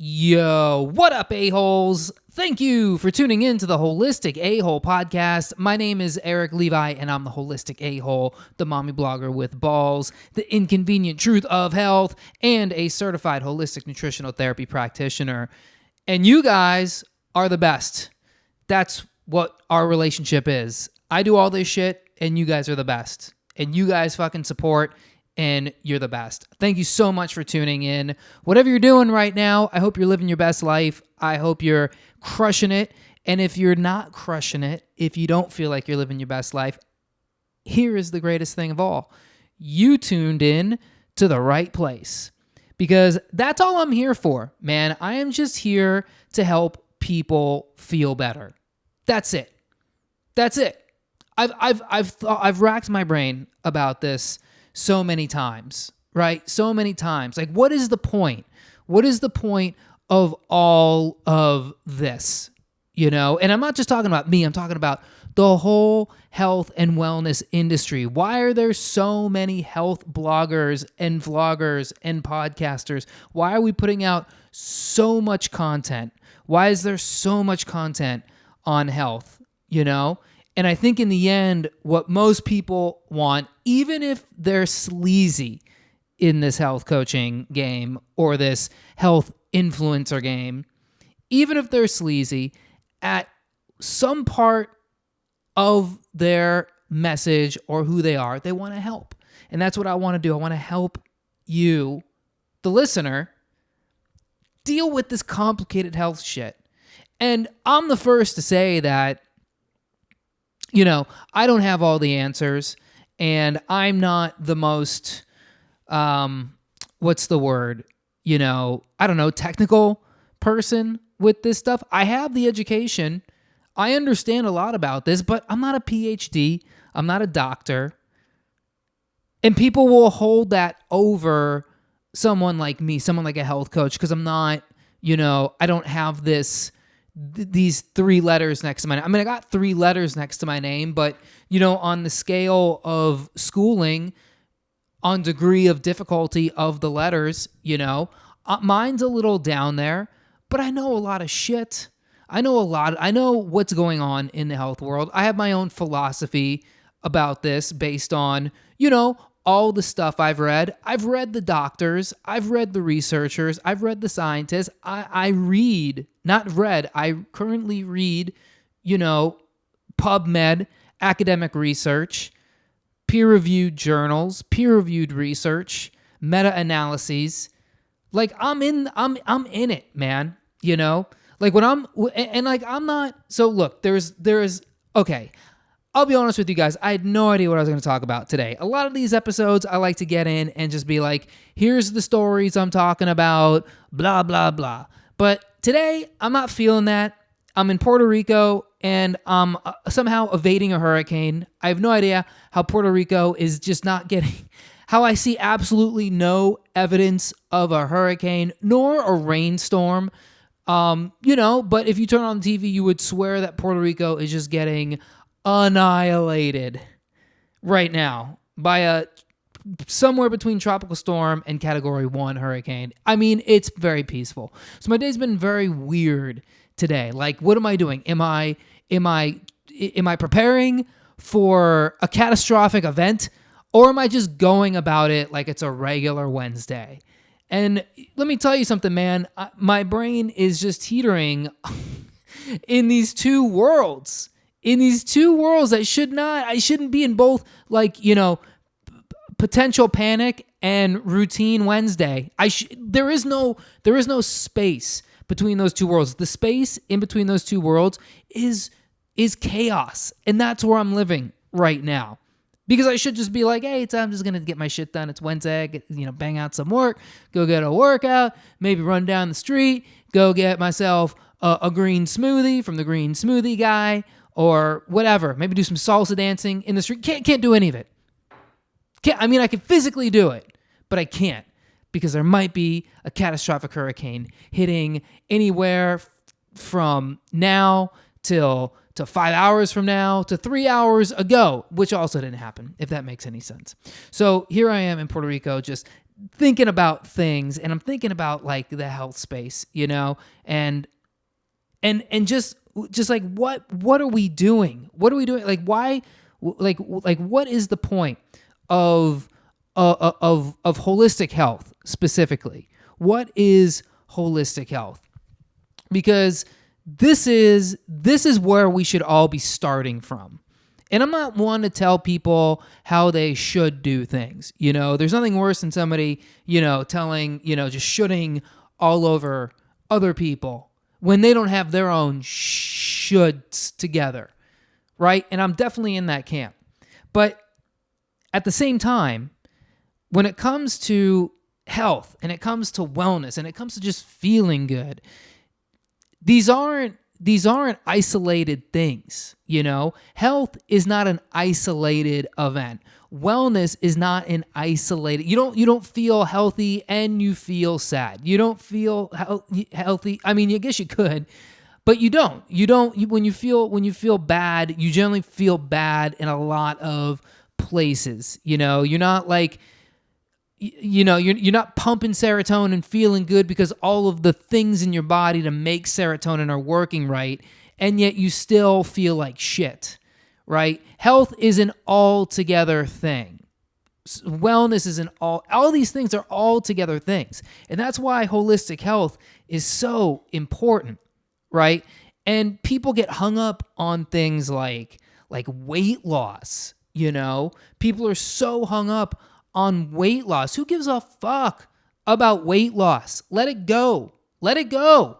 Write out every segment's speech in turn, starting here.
Yo, what up, a-holes? Thank you for tuning in to the Holistic A-Hole podcast. My name is Eric Levi, and I'm the Holistic A-Hole, the mommy blogger with balls, the inconvenient truth of health, and a certified holistic nutritional therapy practitioner. And you guys are the best. That's what our relationship is. I do all this shit, and you guys are the best. And you guys fucking support, and you're the best. Thank you so much for tuning in. Whatever you're doing right now, I hope you're living your best life. I hope you're crushing it. And if you're not crushing it, if you don't feel like you're living your best life, here is the greatest thing of all. You tuned in to the right place, because that's all I'm here for, man. I am just here to help people feel better. That's it. That's it. I've racked my brain about this so many times, right? So many times. Like, what is the point? What is the point of all of this? You know, and I'm not just talking about me. I'm talking about the whole health and wellness industry. Why are there so many health bloggers and vloggers and podcasters? Why are we putting out so much content? Why is there so much content on health, you know? And I think in the end, what most people want, even if they're sleazy in this health coaching game or this health influencer game, even if they're sleazy, at some part of their message or who they are, they want to help. And that's what I want to do. I want to help you, the listener, deal with this complicated health shit. And I'm the first to say that, you know, I don't have all the answers, and I'm not the most, what's the word? You know, I don't know, technical person with this stuff. I have the education. I understand a lot about this, but I'm not a PhD. I'm not a doctor. And people will hold that over someone like me, someone like a health coach, because I'm not, you know, I don't have these three letters next to my name. I mean, I got three letters next to my name, but, you know, on the scale of schooling, on degree of difficulty of the letters, you know, mine's a little down there, but I know a lot of shit. I know what's going on in the health world. I have my own philosophy about this based on, you know, all the stuff I've read. I've read the doctors. I've read the researchers. I've read the scientists. I currently read, you know, PubMed, academic research, peer-reviewed journals, peer-reviewed research, meta-analyses. Like, I'm in it, man. You know, like I'm not. So look, okay. I'll be honest with you guys. I had no idea what I was going to talk about today. A lot of these episodes, I like to get in and just be like, here's the stories I'm talking about, blah, blah, blah. But today, I'm not feeling that. I'm in Puerto Rico, and I'm somehow evading a hurricane. I have no idea how Puerto Rico is just not getting, how I see absolutely no evidence of a hurricane, nor a rainstorm. You know, but if you turn on TV, you would swear that Puerto Rico is just getting annihilated right now by a somewhere between tropical storm and category 1 hurricane. I mean, it's very peaceful. So my day's been very weird today. Like, what am I doing? Am I preparing for a catastrophic event, or am I just going about it like it's a regular Wednesday? And let me tell you something, man. My brain is just teetering in these two worlds. In these two worlds I shouldn't be in both, like, you know, potential panic and routine Wednesday. There is no space between those two worlds. The space in between those two worlds is chaos. And that's where I'm living right now. Because I should just be like, hey, I'm just going to get my shit done. It's Wednesday, bang out some work, go get a workout, maybe run down the street, go get myself a green smoothie from the green smoothie guy, or whatever. Maybe do some salsa dancing in the street. Can't do any of it. I can physically do it, but I can't, because there might be a catastrophic hurricane hitting anywhere from now till 5 hours from now to 3 hours ago, which also didn't happen, if that makes any sense. So here I am in Puerto Rico, just thinking about things, and I'm thinking about like the health space, and just like what are we doing? What are we doing? Like why? Like what is the point of holistic health specifically? What is holistic health? Because this is where we should all be starting from. And I'm not one to tell people how they should do things. There's nothing worse than somebody, telling, just shooting all over other people when they don't have their own shoulds together, right? And I'm definitely in that camp. But at the same time, when it comes to health and it comes to wellness and it comes to just feeling good, these aren't isolated things, Health is not an isolated event. Wellness is not an isolated. You don't feel healthy and you feel sad. You don't feel healthy. I mean, I guess you could, but you don't. When you feel bad, you generally feel bad in a lot of places. You're not like, you're not pumping serotonin and feeling good because all of the things in your body to make serotonin are working right, and yet you still feel like shit, right? Health is an all-together thing. Wellness is all these things are all-together things. And that's why holistic health is so important, right? And people get hung up on things like weight loss, People are so hung up on weight loss. Who gives a fuck about weight loss? Let it go. Let it go.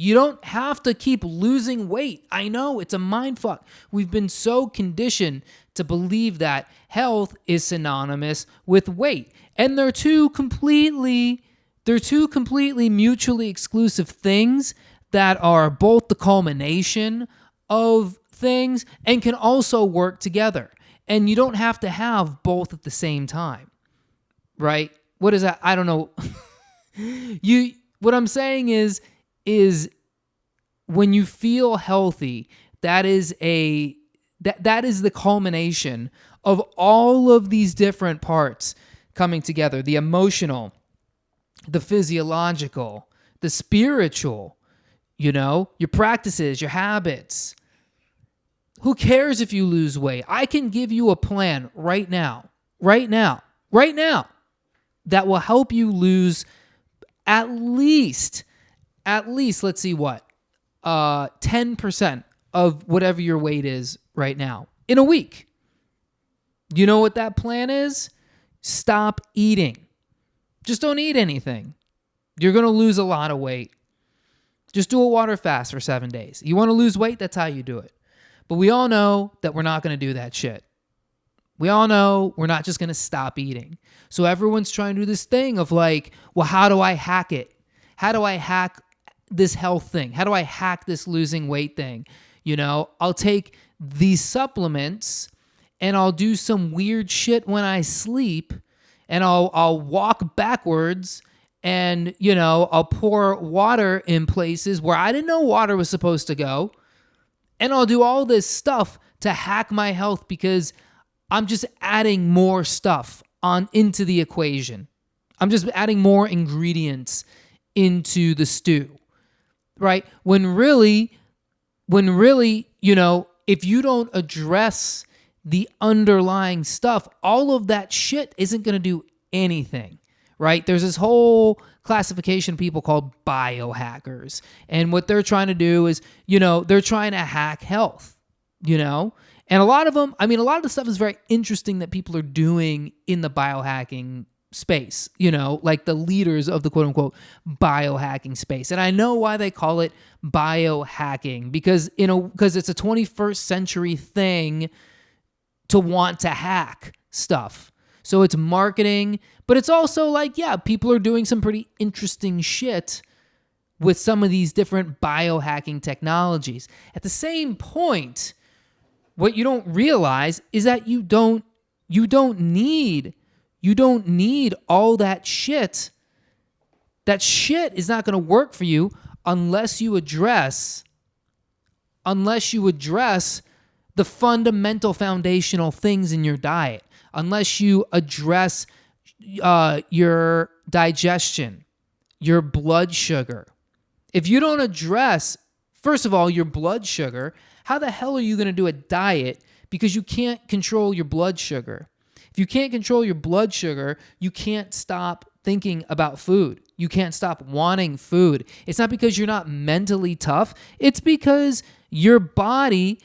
You don't have to keep losing weight. I know it's a mind fuck. We've been so conditioned to believe that health is synonymous with weight. And they're two completely mutually exclusive things that are both the culmination of things and can also work together. And you don't have to have both at the same time, right? What is that? I don't know. What I'm saying is when you feel healthy, that is the culmination of all of these different parts coming together: the emotional, the physiological, the spiritual, your practices, your habits. Who cares if you lose weight? I can give you a plan right now, that will help you lose at least, let's see what, 10% of whatever your weight is right now in a week. You know what that plan is? Stop eating. Just don't eat anything. You're going to lose a lot of weight. Just do a water fast for 7 days. You want to lose weight? That's how you do it. But we all know that we're not going to do that shit. We all know we're not just going to stop eating. So everyone's trying to do this thing of like, well, how do I hack it? How do I hack this health thing? How do I hack this losing weight thing? I'll take these supplements and I'll do some weird shit when I sleep, and I'll walk backwards, and I'll pour water in places where I didn't know water was supposed to go. And I'll do all this stuff to hack my health because I'm just adding more stuff into the equation. I'm just adding more ingredients into the stew, right? When really, if you don't address the underlying stuff, all of that shit isn't going to do anything, right? There's this whole classification of people called biohackers. And what they're trying to do is, they're trying to hack health, And a lot of them, a lot of the stuff is very interesting that people are doing in the biohacking space, like the leaders of the quote unquote biohacking space. And I know why they call it biohacking, because it's a 21st century thing to want to hack stuff. So it's marketing, but it's also like, yeah, people are doing some pretty interesting shit with some of these different biohacking technologies. At the same point, what you don't realize is that you don't need all that shit. That shit is not going to work for you unless you address the fundamental foundational things in your diet, unless you address your digestion, your blood sugar. If you don't address, first of all, your blood sugar, how the hell are you going to do a diet because you can't control your blood sugar? If you can't control your blood sugar, you can't stop thinking about food. You can't stop wanting food. It's not because you're not mentally tough. It's because your body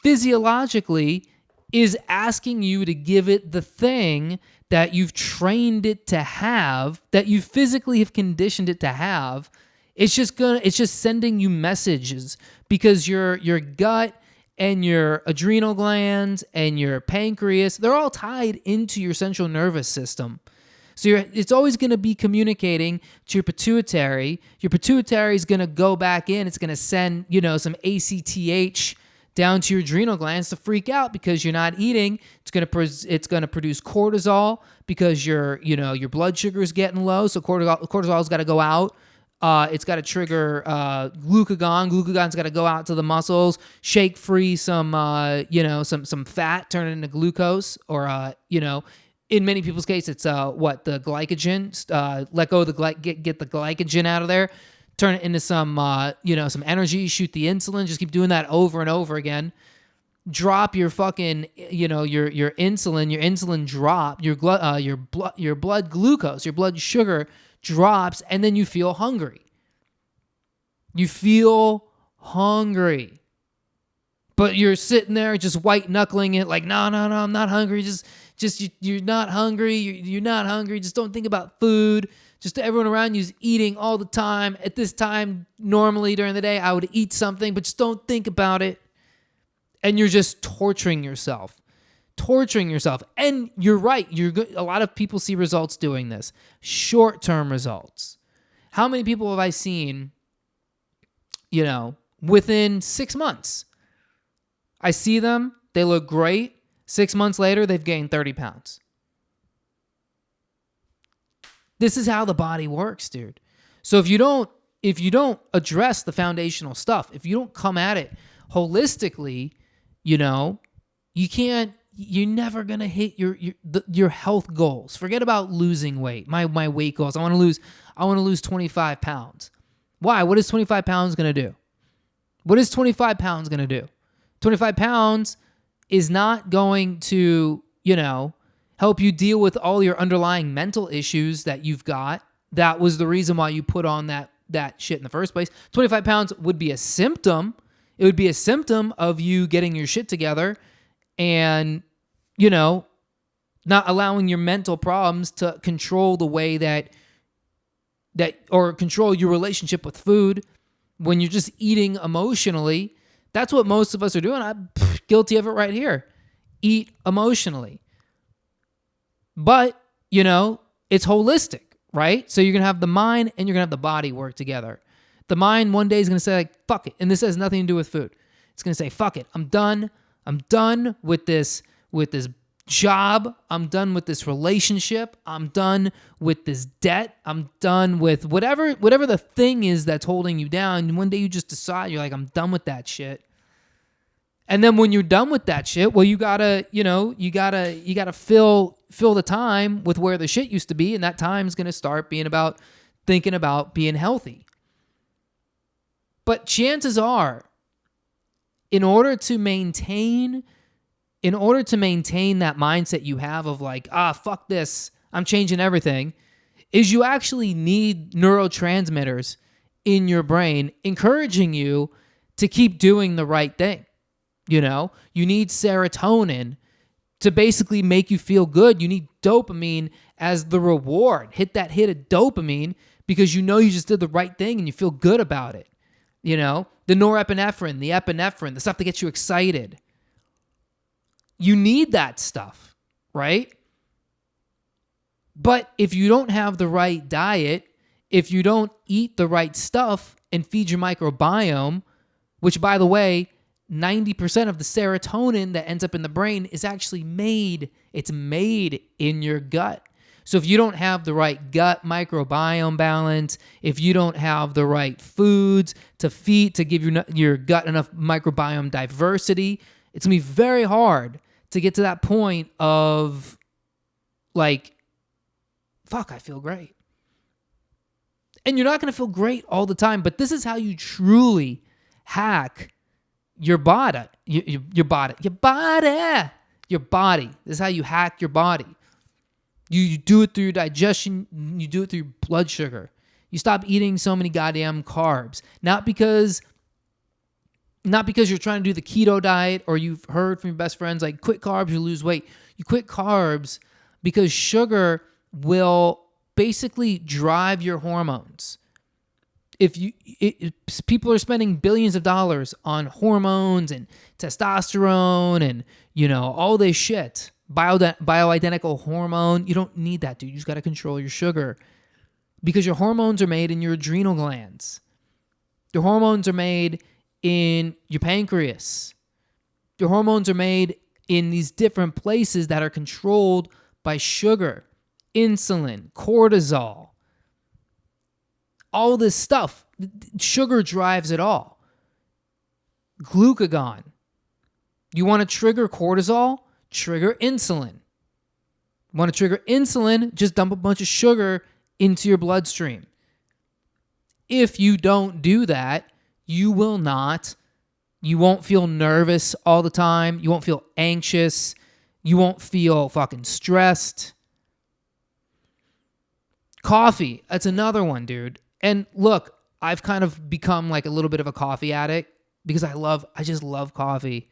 physiologically is asking you to give it the thing that you've trained it to have, that you physically have conditioned it to have. It's just sending you messages because your gut and your adrenal glands and your pancreas, they're all tied into your central nervous system. So it's always going to be communicating to your pituitary. Your pituitary is going to go back in. It's going to send, some ACTH down to your adrenal glands to freak out because you're not eating. It's going to produce cortisol because your blood sugar is getting low. So cortisol's got to go out. It's got to trigger glucagon. Glucagon's got to go out to the muscles, shake free some fat, turn it into glucose, or in many people's case, it's the glycogen. Let go of get the glycogen out of there, turn it into some energy, shoot the insulin. Just keep doing that over and over again. Drop your fucking your insulin drop, your blood glucose, your blood sugar drops, and then you feel hungry. But you're sitting there just white knuckling it like, no, I'm not hungry. You're not hungry. You're not hungry. Just don't think about food. Just everyone around you is eating all the time. At this time, normally during the day, I would eat something, but just don't think about it. And you're just torturing yourself. And you're right. A lot of people see results doing this. Short-term results. How many people have I seen, within 6 months? I see them. They look great. 6 months later, they've gained 30 pounds. This is how the body works, dude. So if you don't address the foundational stuff, if you don't come at it holistically, you're never going to hit your health goals. Forget about losing weight. My weight goals. I want to lose 25 pounds. Why? What is 25 pounds going to do? 25 pounds is not going to, help you deal with all your underlying mental issues that you've got. That was the reason why you put on that shit in the first place. 25 pounds would be a symptom. It would be a symptom of you getting your shit together and, not allowing your mental problems to control the way that or control your relationship with food when you're just eating emotionally. That's what most of us are doing. I'm guilty of it right here. Eat emotionally. But, it's holistic, right? So you're going to have the mind and you're going to have the body work together. The mind one day is going to say, like, fuck it. And this has nothing to do with food. It's going to say, fuck it. I'm done. I'm done with this job. I'm done with this relationship. I'm done with this debt. I'm done with whatever the thing is that's holding you down. And one day you just decide, you're like, I'm done with that shit. And then when you're done with that shit, well, you gotta fill the time with where the shit used to be, and that time's gonna start being about thinking about being healthy. But chances are, in order to maintain that mindset you have of like, fuck this, I'm changing everything, is you actually need neurotransmitters in your brain encouraging you to keep doing the right thing. You need serotonin to basically make you feel good. You need dopamine as the reward. Hit that hit of dopamine because you just did the right thing and you feel good about it. The norepinephrine, the epinephrine, the stuff that gets you excited. You need that stuff, right? But if you don't have the right diet, if you don't eat the right stuff and feed your microbiome, which, by the way, 90% of the serotonin that ends up in the brain is actually made in your gut. So if you don't have the right gut microbiome balance, if you don't have the right foods to feed to give your gut enough microbiome diversity, it's going to be very hard to get to that point of like fuck, I feel great. And you're not going to feel great all the time, but this is how you truly hack your body. Your body. This is how you hack your body. You do it through your digestion. You do it through your blood sugar. You stop eating so many goddamn carbs. Not because you're trying to do the keto diet or you've heard from your best friends like quit carbs, you lose weight. You quit carbs because sugar will basically drive your hormones. People are spending billions of dollars on hormones and testosterone and, all this shit, bioidentical hormone. You don't need that, dude. You just got to control your sugar because your hormones are made in your adrenal glands. Your hormones are made in your pancreas. Your hormones are made in these different places that are controlled by sugar, insulin, cortisol. All this stuff, sugar drives it all. Glucagon. You want to trigger cortisol? Trigger insulin. Want to trigger insulin? Just dump a bunch of sugar into your bloodstream. If you don't do that, you won't feel nervous all the time. You won't feel anxious. You won't feel fucking stressed. Coffee, that's another one, dude. And look, I've kind of become like a little bit of a coffee addict because I just love coffee,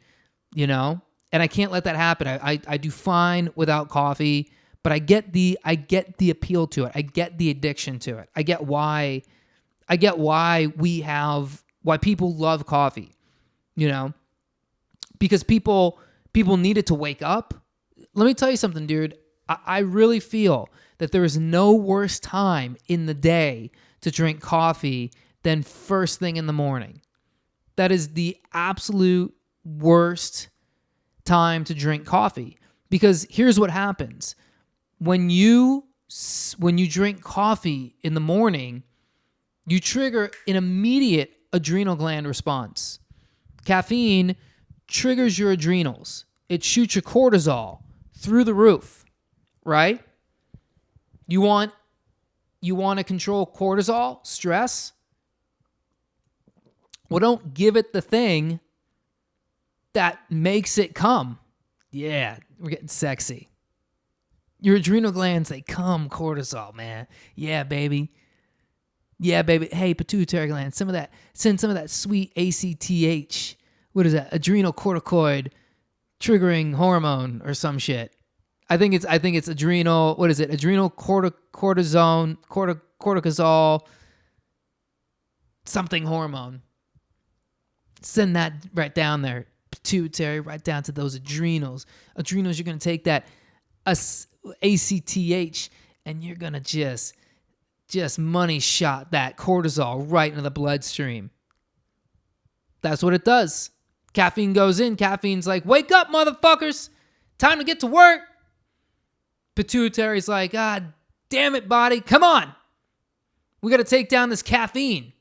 and I can't let that happen. I do fine without coffee, but I get the appeal to it. I get the addiction to it. I get why people love coffee, because people need it to wake up. Let me tell you something, dude. I really feel that there is no worse time in the day to drink coffee than first thing in the morning. That is the absolute worst time to drink coffee, because here's what happens. When you drink coffee in the morning, you trigger an immediate adrenal gland response. Caffeine triggers your adrenals. It shoots your cortisol through the roof, right? You want to control cortisol, stress? Well, don't give it the thing that makes it come. Yeah, we're getting sexy. Your adrenal glands, they come cortisol, man. Yeah, baby. Hey, pituitary gland, send some of that sweet ACTH. What is that? Adrenal corticoid triggering hormone or some shit. I think it's adrenal. What is it? Adrenal cortisol, something hormone. Send that right down there. Pituitary, right down to those adrenals. Adrenals, you're gonna take that ACTH and you're gonna just money shot that cortisol right into the bloodstream. That's what it does. Caffeine goes in. Caffeine's like, wake up, motherfuckers. Time to get to work. Pituitary's like, God damn it, body. Come on. We got to take down this caffeine.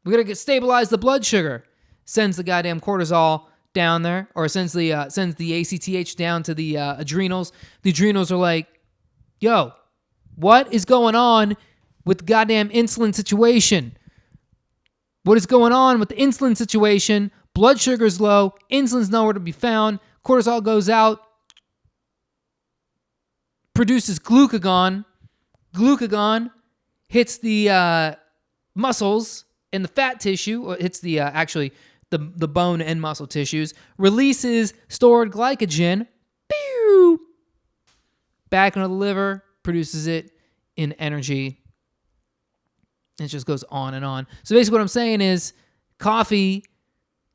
We got to stabilize the blood sugar. Sends the goddamn cortisol down there, or sends the ACTH down to the adrenals. The adrenals are like, yo, what is going on with the goddamn insulin situation? What is going on with the insulin situation? Blood sugar's low. Insulin's nowhere to be found. Cortisol goes out. Produces glucagon. Glucagon hits the muscles and the fat tissue. Or hits the the bone and muscle tissues. Releases stored glycogen. Pew! Back into the liver. Produces it in energy. It just goes on and on. So basically what I'm saying is coffee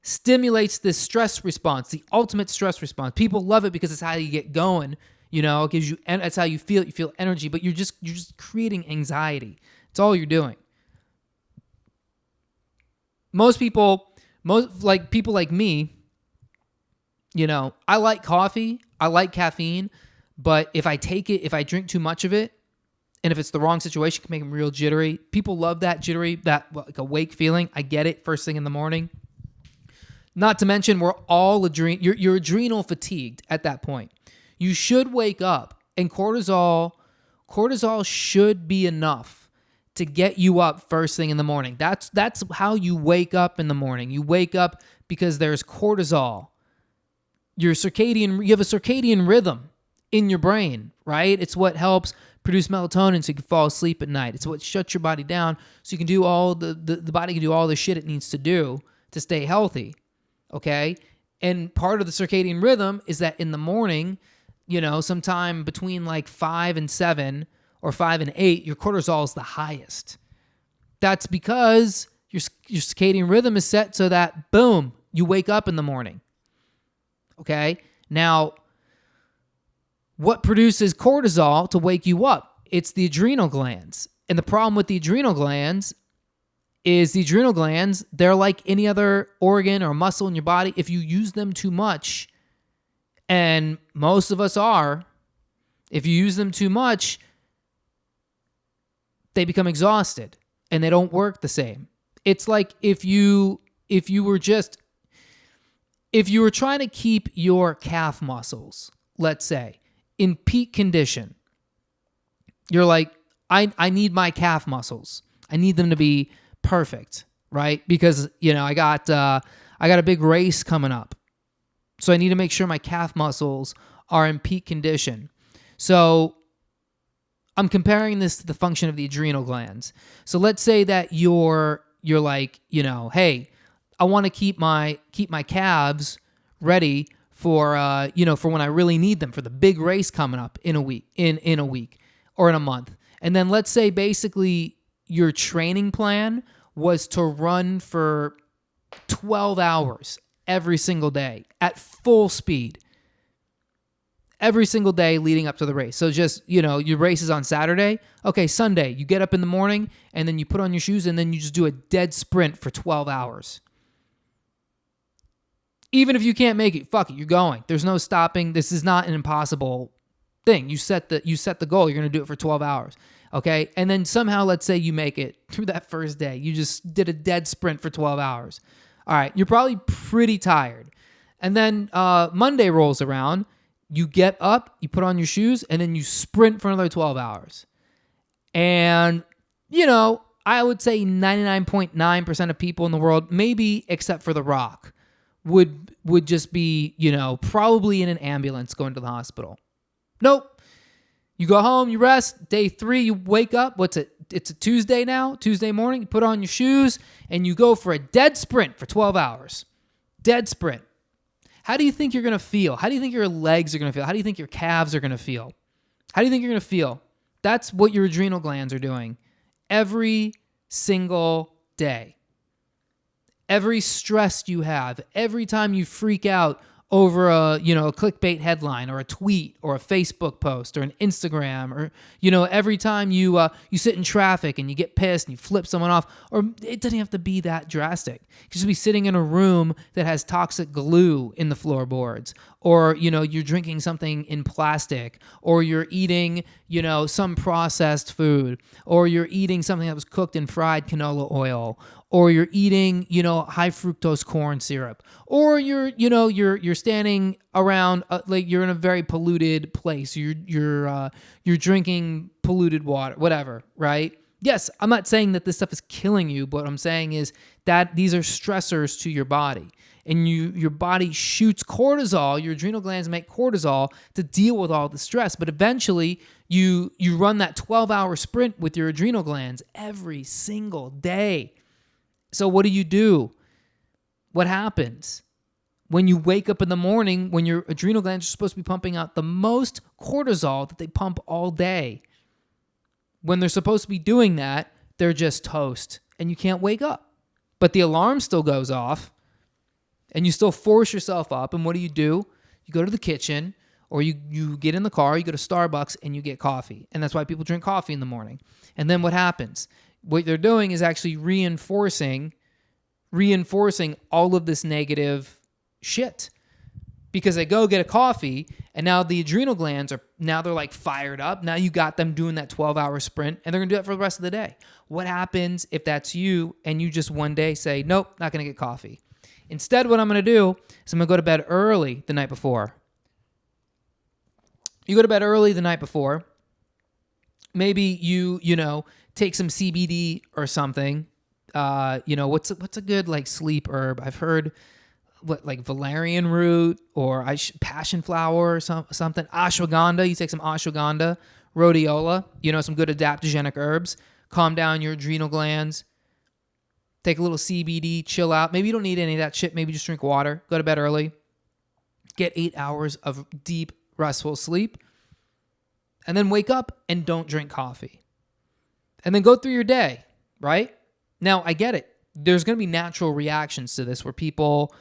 stimulates this stress response, the ultimate stress response. People love it because it's how you get going. It gives you, and that's how you feel. You feel energy, but you're just creating anxiety. It's all you're doing. Most people like me, I like coffee, I like caffeine, but if I drink too much of it, and if it's the wrong situation, it can make them real jittery. People love that jittery, that like awake feeling. I get it first thing in the morning. Not to mention, we're all you're adrenal fatigued at that point. You should wake up, and cortisol cortisol should be enough to get you up first thing in the morning. That's how you wake up in the morning. You wake up because there's cortisol. You have a circadian rhythm in your brain, right? It's what helps produce melatonin so you can fall asleep at night. It's what shuts your body down so you can do all the body can do all the shit it needs to do to stay healthy, okay? And part of the circadian rhythm is that in the morning, sometime between like 5 and 7 or 5 and 8, your cortisol is the highest. That's because your circadian rhythm is set so that, boom, you wake up in the morning, okay? Now, what produces cortisol to wake you up? It's the adrenal glands. And the problem with the adrenal glands is they're like any other organ or muscle in your body. If you use them too much, and most of us are, if you use them too much, they become exhausted and they don't work the same. It's like if you were trying to keep your calf muscles, let's say, in peak condition, you're like, I need my calf muscles. I need them to be perfect, right? Because, I got a big race coming up. So I need to make sure my calf muscles are in peak condition. So I'm comparing this to the function of the adrenal glands. So let's say that you're like, hey, I want to keep my calves ready for when I really need them for the big race coming up in a week or in a month. And then let's say basically your training plan was to run for 12 hours every single day at full speed. Every single day leading up to the race. So just, your race is on Saturday. Okay, Sunday, you get up in the morning and then you put on your shoes and then you just do a dead sprint for 12 hours. Even if you can't make it, fuck it, you're going. There's no stopping. This is not an impossible thing. You set the goal. You're going to do it for 12 hours. Okay? And then somehow, let's say you make it through that first day. You just did a dead sprint for 12 hours. All right, you're probably pretty tired. And then Monday rolls around. You get up, you put on your shoes, and then you sprint for another 12 hours. And, I would say 99.9% of people in the world, maybe except for The Rock, would just be, probably in an ambulance going to the hospital. Nope. You go home, you rest. Day 3, you wake up. What's it? It's a Tuesday now, Tuesday morning. You put on your shoes, and you go for a dead sprint for 12 hours. Dead sprint. How do you think you're going to feel? How do you think your legs are going to feel? How do you think your calves are going to feel? How do you think you're going to feel? That's what your adrenal glands are doing every single day. Every stress you have, every time you freak out over a clickbait headline or a tweet or a Facebook post or an Instagram, or every time you sit in traffic and you get pissed and you flip someone off, or it doesn't have to be that drastic. You just be sitting in a room that has toxic glue in the floorboards, or you're drinking something in plastic, or you're eating some processed food, or you're eating something that was cooked in fried canola oil, or you're eating, high fructose corn syrup, or you're standing around like you're in a very polluted place. You're drinking polluted water, whatever, right? Yes, I'm not saying that this stuff is killing you, but what I'm saying is that these are stressors to your body, and your body shoots cortisol. Your adrenal glands make cortisol to deal with all the stress, but eventually you run that 12-hour sprint with your adrenal glands every single day. So what do? What happens? When you wake up in the morning, when your adrenal glands are supposed to be pumping out the most cortisol that they pump all day, when they're supposed to be doing that, they're just toast and you can't wake up. But the alarm still goes off and you still force yourself up. And what do? You go to the kitchen, or you get in the car, you go to Starbucks and you get coffee. And that's why people drink coffee in the morning. And then what happens? What they're doing is actually reinforcing all of this negative shit, because they go get a coffee and now the adrenal glands they're like fired up. Now you got them doing that 12-hour sprint and they're going to do that for the rest of the day. What happens if that's you and you just one day say, nope, not going to get coffee? Instead, what I'm going to do is I'm going to go to bed early the night before. You go to bed early the night before. Maybe you take some CBD or something. What's a good like sleep herb? I've heard like valerian root or passion flower or something. Ashwagandha. You take some ashwagandha, rhodiola. Some good adaptogenic herbs. Calm down your adrenal glands. Take a little CBD, chill out. Maybe you don't need any of that shit. Maybe just drink water. Go to bed early. Get 8 hours of deep, restful sleep. And then wake up and don't drink coffee. And then go through your day, right? Now, I get it. There's going to be natural reactions to this where people,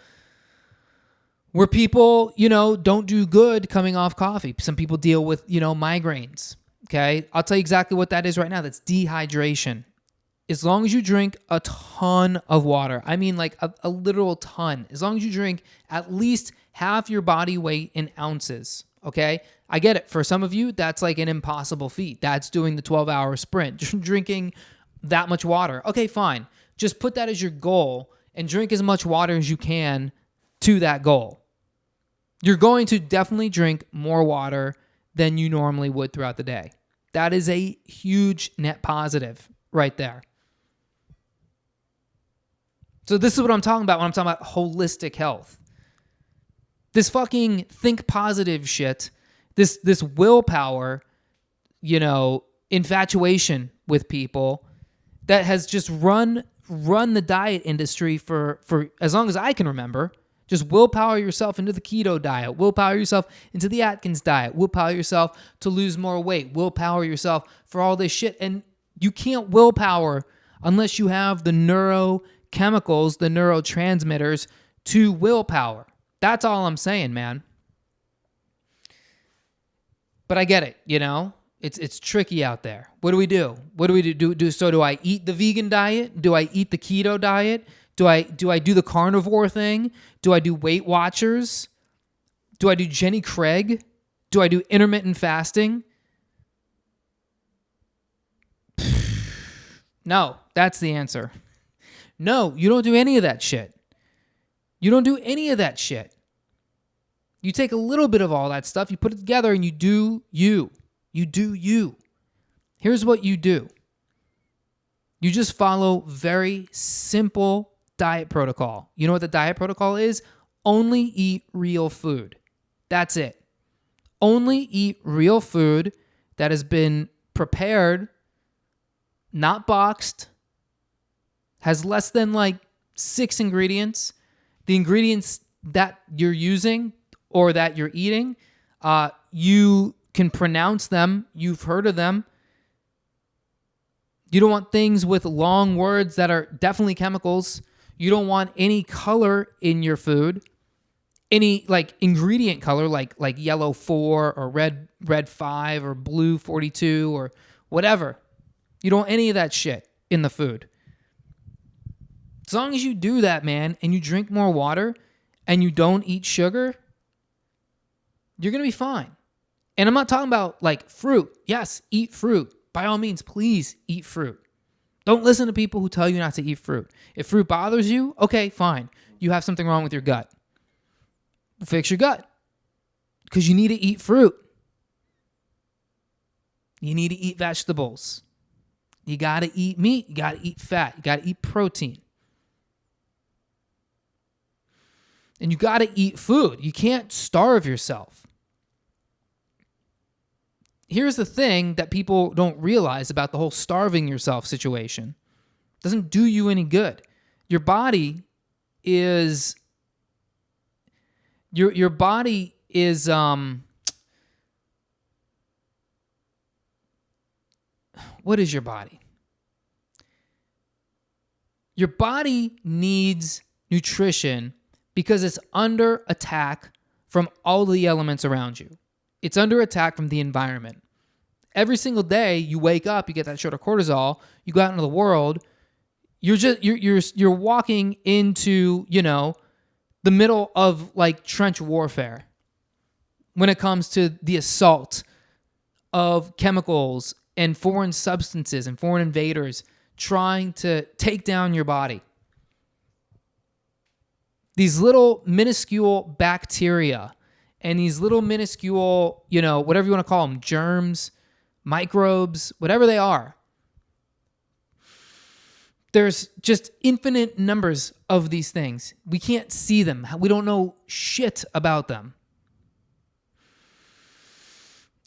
don't do good coming off coffee. Some people deal with, migraines, okay? I'll tell you exactly what that is right now. That's dehydration. As long as you drink a ton of water, I mean like a literal ton, as long as you drink at least half your body weight in ounces, okay? I get it. For some of you, that's like an impossible feat. That's doing the 12-hour sprint, just drinking that much water. Okay, fine. Just put that as your goal and drink as much water as you can to that goal. You're going to definitely drink more water than you normally would throughout the day. That is a huge net positive right there. So this is what I'm talking about when I'm talking about holistic health. This fucking think positive shit, this willpower, infatuation with people that has just run the diet industry for as long as I can remember. Just willpower yourself into the keto diet, willpower yourself into the Atkins diet, willpower yourself to lose more weight, willpower yourself for all this shit. And you can't willpower unless you have the neurochemicals, the neurotransmitters to willpower. That's all I'm saying, man. But I get it, It's tricky out there. What do we do? Do I eat the vegan diet? Do I eat the keto diet? Do I do the carnivore thing? Do I do Weight Watchers? Do I do Jenny Craig? Do I do intermittent fasting? No, that's the answer. No, you don't do any of that shit. You don't do any of that shit. You take a little bit of all that stuff, you put it together, and you do you. You do you. Here's what you do. You just follow very simple diet protocol. You know what the diet protocol is? Only eat real food. That's it. Only eat real food that has been prepared, not boxed, has less than like 6 ingredients. The ingredients that you're using or that you're eating, you can pronounce them. You've heard of them. You don't want things with long words that are definitely chemicals. You don't want any color in your food. Any like ingredient color like yellow 4 or red 5 or blue 42 or whatever. You don't want any of that shit in the food. As long as you do that, man, and you drink more water and you don't eat sugar, you're going to be fine. And I'm not talking about like fruit. Yes, eat fruit. By all means, please eat fruit. Don't listen to people who tell you not to eat fruit. If fruit bothers you, okay, fine. You have something wrong with your gut. Fix your gut. Because you need to eat fruit. You need to eat vegetables. You got to eat meat. You got to eat fat. You got to eat protein. And you got to eat food. You can't starve yourself. Here's the thing that people don't realize about the whole starving yourself situation. It doesn't do you any good. Your body is your body is what is your body? Your body needs nutrition because it's under attack from all the elements around you. It's under attack from the environment. Every single day you wake up, you get that shot of cortisol, you go out into the world, you're walking into, the middle of like trench warfare when it comes to the assault of chemicals and foreign substances and foreign invaders trying to take down your body. These little minuscule bacteria and these little minuscule, whatever you want to call them, germs, microbes, whatever they are. There's just infinite numbers of these things. We can't see them. We don't know shit about them.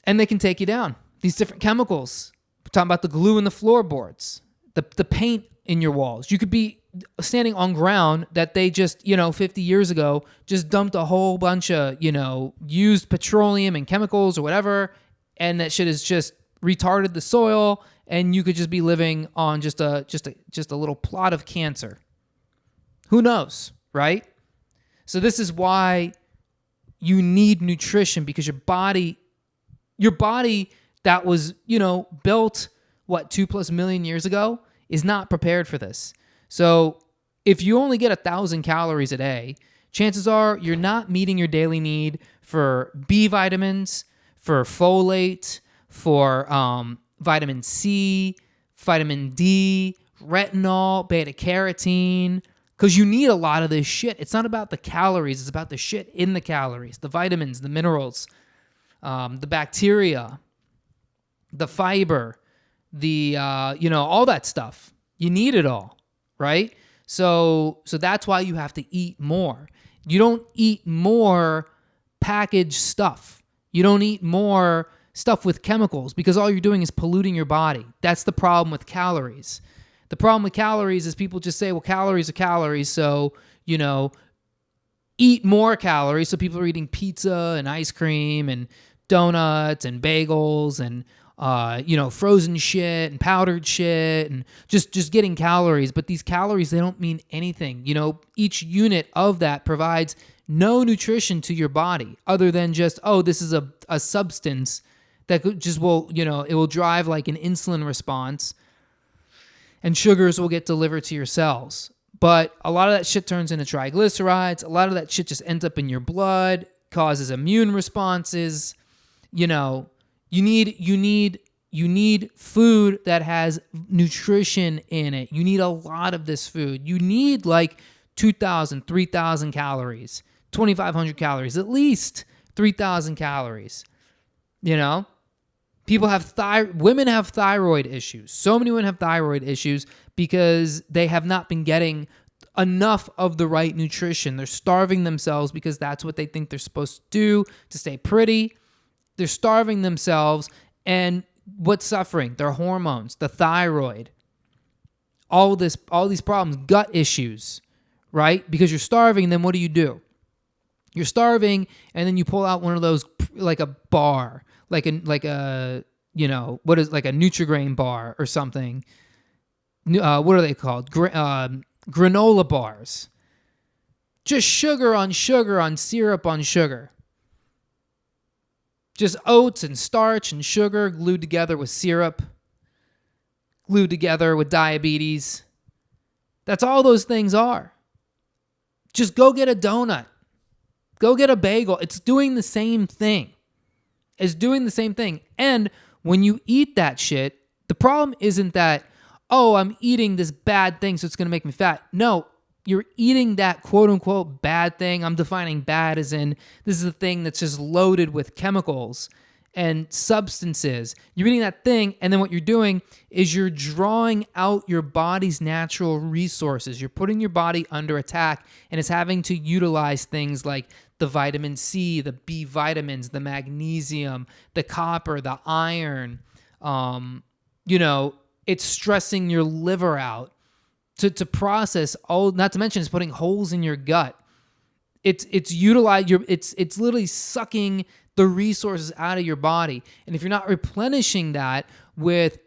And they can take you down. These different chemicals. We're talking about the glue in the floorboards, the paint in your walls. You could be standing on ground that they just, 50 years ago, just dumped a whole bunch of, used petroleum and chemicals or whatever, and that shit has just retarded the soil, and you could just be living on just a little plot of cancer. Who knows, right? So this is why you need nutrition, because your body that was, built 2+ million years ago is not prepared for this. So if you only get 1,000 calories a day, chances are you're not meeting your daily need for B vitamins, for folate, for vitamin C, vitamin D, retinol, beta carotene, because you need a lot of this shit. It's not about the calories. It's about the shit in the calories, the vitamins, the minerals, the bacteria, the fiber, the, all that stuff. You need it all, right? So that's why you have to eat more. You don't eat more packaged stuff. You don't eat more stuff with chemicals, because all you're doing is polluting your body. That's the problem with calories. The problem with calories is people just say, well, calories are calories, so, eat more calories. So people are eating pizza and ice cream and donuts and bagels and, frozen shit and powdered shit and just getting calories. But these calories, they don't mean anything. Each unit of that provides no nutrition to your body other than just, this is a substance that just will, it will drive like an insulin response, and sugars will get delivered to your cells. But a lot of that shit turns into triglycerides. A lot of that shit just ends up in your blood, causes immune responses. You need food that has nutrition in it. You need a lot of this food. You need like 2,000, 3,000 calories, 2,500 calories, at least 3,000 calories. Women have thyroid issues. So many women have thyroid issues because they have not been getting enough of the right nutrition. They're starving themselves because that's what they think they're supposed to do to stay pretty. They're starving themselves, and what's suffering? Their hormones, the thyroid, all these problems, gut issues, right? Because you're starving, then what do? You're starving, and then you pull out one of those, like a bar, like a what is, like a Nutri-Grain bar or something. What are they called? Granola bars. Just sugar on sugar on syrup on sugar. Just oats and starch and sugar glued together with syrup, glued together with diabetes. That's all those things are. Just go get a donut. Go get a bagel. It's doing the same thing. And when you eat that shit, the problem isn't that, I'm eating this bad thing, so it's going to make me fat. No, you're eating that quote-unquote bad thing. I'm defining bad as in this is a thing that's just loaded with chemicals and substances. You're eating that thing, and then what you're doing is you're drawing out your body's natural resources. You're putting your body under attack, and it's having to utilize things like the vitamin C, the B vitamins, the magnesium, the copper, the iron. It's stressing your liver out to process all, not to mention it's putting holes in your gut. It's literally sucking the resources out of your body. And if you're not replenishing that with,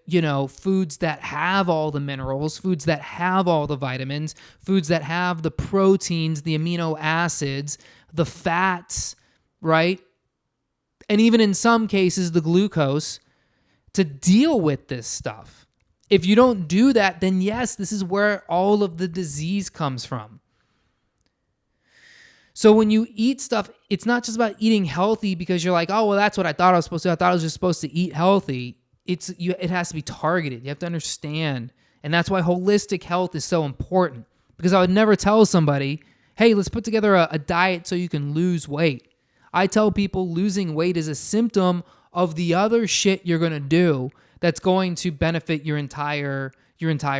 foods that have all the minerals, foods that have all the vitamins, foods that have the proteins, the amino acids, the fats, right? And even in some cases, the glucose to deal with this stuff. If you don't do that, then yes, this is where all of the disease comes from. So when you eat stuff, it's not just about eating healthy because you're like, that's what I thought I was supposed to do. I thought I was just supposed to eat healthy. It has to be targeted. You have to understand. And that's why holistic health is so important. Because I would never tell somebody, hey, let's put together a diet so you can lose weight. I tell people losing weight is a symptom of the other shit you're going to do that's going to benefit your entire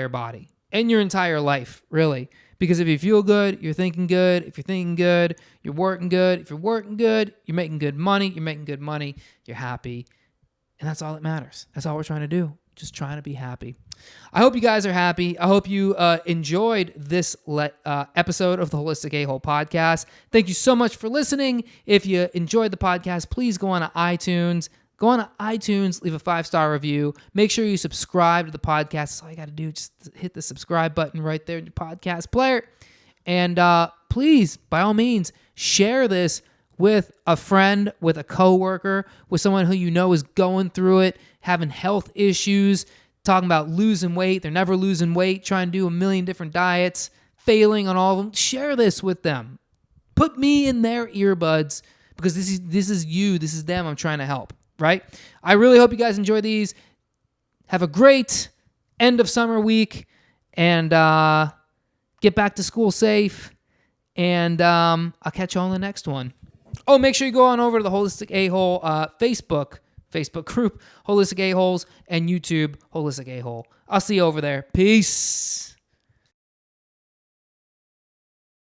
body and your entire life, really. Because if you feel good, you're thinking good. If you're thinking good, you're working good. If you're working good, you're making good money. You're making good money. You're happy. And that's all that matters. That's all we're trying to do. Just trying to be happy. I hope you guys are happy. I hope you enjoyed this episode of the Holistic A-Hole podcast. Thank you so much for listening. If you enjoyed the podcast, please go on to iTunes. Go on to iTunes, leave a 5-star review. Make sure you subscribe to the podcast. That's all you got to do. Just hit the subscribe button right there in your podcast player. And please, by all means, share this with a friend, with a coworker, with someone who you know is going through it, having health issues, talking about losing weight. They're never losing weight, trying to do a million different diets, failing on all of them. Share this with them. Put me in their earbuds because this is you. This is them I'm trying to help, right? I really hope you guys enjoy these. Have a great end of summer week and get back to school safe. And I'll catch you on the next one. Oh, make sure you go on over to the Holistic A-Hole Facebook group, Holistic A-Holes, and YouTube, Holistic A-Hole. I'll see you over there. Peace.